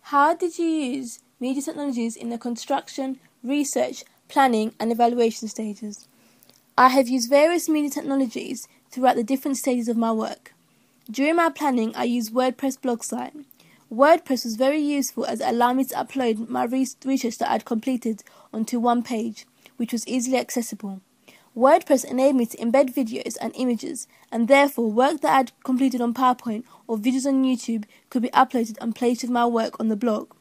How did you use media technologies in the construction, research, planning and evaluation stages? I have used various media technologies throughout the different stages of my work. During my planning, I used WordPress blog site. WordPress was very useful as it allowed me to upload my research that I had completed onto one page, which was easily accessible. WordPress enabled me to embed videos and images, and therefore work that I had completed on PowerPoint or videos on YouTube could be uploaded and placed with my work on the blog.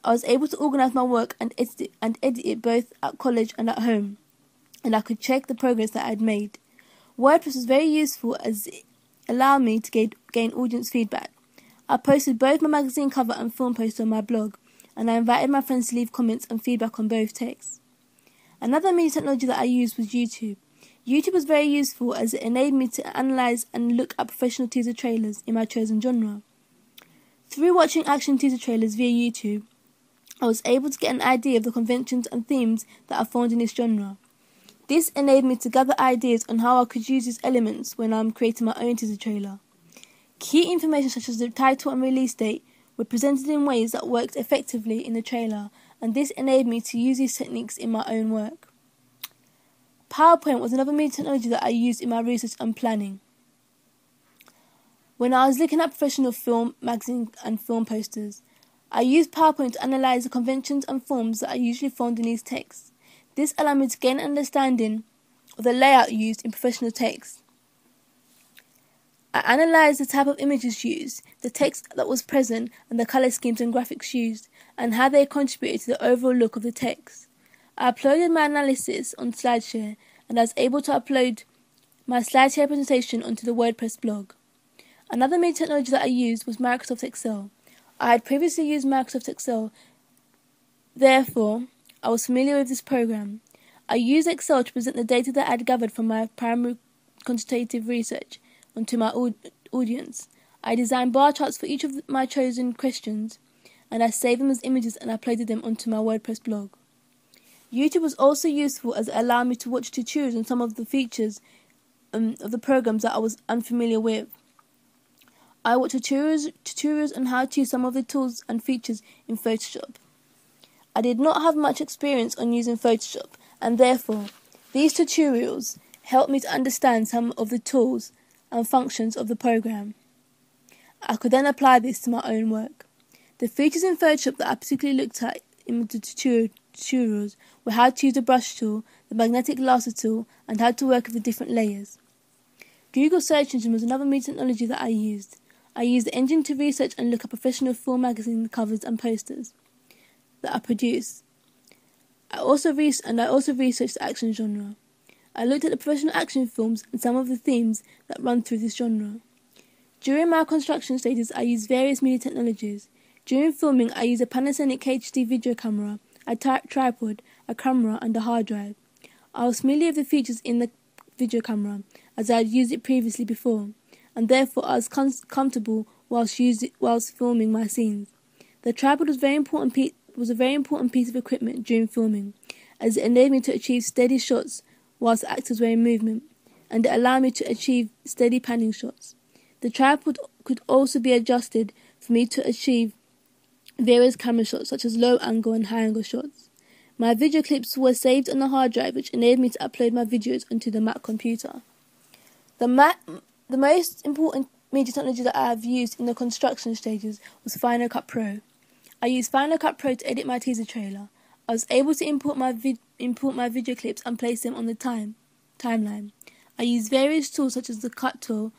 I was able to organise my work and edit it both at college and at home, and I could check the progress that I had made. WordPress was very useful as it allowed me to gain audience feedback. I posted both my magazine cover and film posts on my blog, and I invited my friends to leave comments and feedback on both texts. Another media technology that I used was YouTube. YouTube was very useful as it enabled me to analyse and look at professional teaser trailers in my chosen genre. Through watching action teaser trailers via YouTube, I was able to get an idea of the conventions and themes that are found in this genre. This enabled me to gather ideas on how I could use these elements when I'm creating my own teaser trailer. Key information such as the title and release date were presented in ways that worked effectively in the trailer, and this enabled me to use these techniques in my own work. PowerPoint was another media technology that I used in my research and planning. When I was looking at professional film, magazine and film posters, I used PowerPoint to analyse the conventions and forms that are usually found in these texts. This allowed me to gain an understanding of the layout used in professional text. I analysed the type of images used, the text that was present, and the colour schemes and graphics used, and how they contributed to the overall look of the text. I uploaded my analysis on SlideShare, and I was able to upload my SlideShare presentation onto the WordPress blog. Another media technology that I used was Microsoft Excel. I had previously used Microsoft Excel, therefore I was familiar with this program. I used Excel to present the data that I had gathered from my primary quantitative research onto my audience. I designed bar charts for each of my chosen questions, and I saved them as images and uploaded them onto my WordPress blog. YouTube was also useful as it allowed me to watch tutorials on some of the features of the programs that I was unfamiliar with. I watched tutorials on how to use some of the tools and features in Photoshop. I did not have much experience on using Photoshop, and therefore these tutorials helped me to understand some of the tools and functions of the program. I could then apply this to my own work. The features in Photoshop that I particularly looked at in the tutorials were how to use the brush tool, the magnetic lasso tool, and how to work with the different layers. Google search engine was another media technology that I used. I used the engine to research and look at professional film magazine covers and posters that I produce. I also researched the action genre. I looked at the professional action films and some of the themes that run through this genre. During my construction stages, I used various media technologies. During filming, I used a Panasonic HD video camera, a tripod, a camera, and a hard drive. I was familiar with the features in the video camera, as I had used it previously before, and therefore I was comfortable whilst filming my scenes. The tripod was a very important piece of equipment during filming, as it enabled me to achieve steady shots whilst the actors were in movement, and it allowed me to achieve steady panning shots. The tripod could also be adjusted for me to achieve various camera shots, such as low angle and high angle shots. My video clips were saved on the hard drive, which enabled me to upload my videos onto the Mac computer. The most important media technology that I have used in the construction stages was Final Cut Pro. I used Final Cut Pro to edit my teaser trailer. I was able to import my video clips and place them on the timeline. I used various tools such as the cut tool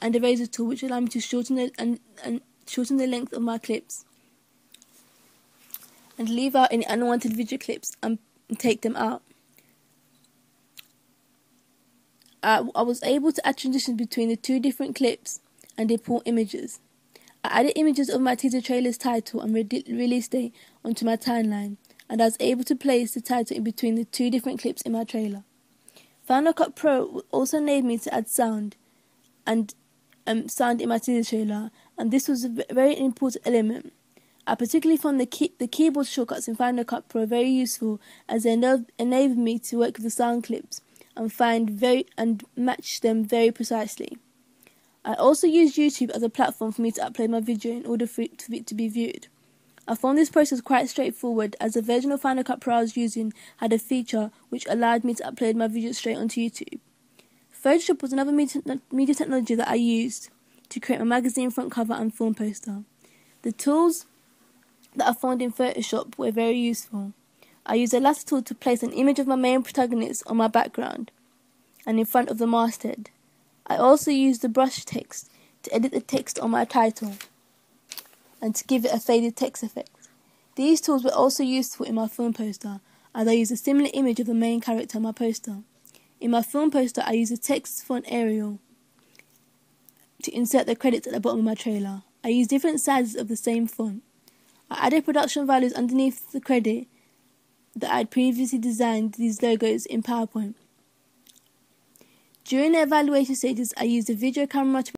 and the razor tool, which allowed me to shorten the length of my clips and leave out any unwanted video clips and take them out. I was able to add transitions between the two different clips and import images. I added images of my teaser trailer's title and release date onto my timeline, and I was able to place the title in between the two different clips in my trailer. Final Cut Pro also enabled me to add sound in my teaser trailer, and this was a very important element. I particularly found the keyboard shortcuts in Final Cut Pro very useful, as they enabled me to work with the sound clips and match them very precisely. I also used YouTube as a platform for me to upload my video in order for it to be viewed. I found this process quite straightforward, as the version of Final Cut Pro I was using had a feature which allowed me to upload my videos straight onto YouTube. Photoshop was another media technology that I used to create my magazine front cover and film poster. The tools that I found in Photoshop were very useful. I used the latter tool to place an image of my main protagonist on my background and in front of the masthead. I also used the brush text to edit the text on my title and to give it a faded text effect. These tools were also useful in my film poster, as I used a similar image of the main character on my poster. In my film poster, I used a text font Arial to insert the credits at the bottom of my trailer. I used different sizes of the same font. I added production values underneath the credit that I had previously designed these logos in PowerPoint. During the evaluation stages, I used a video camera to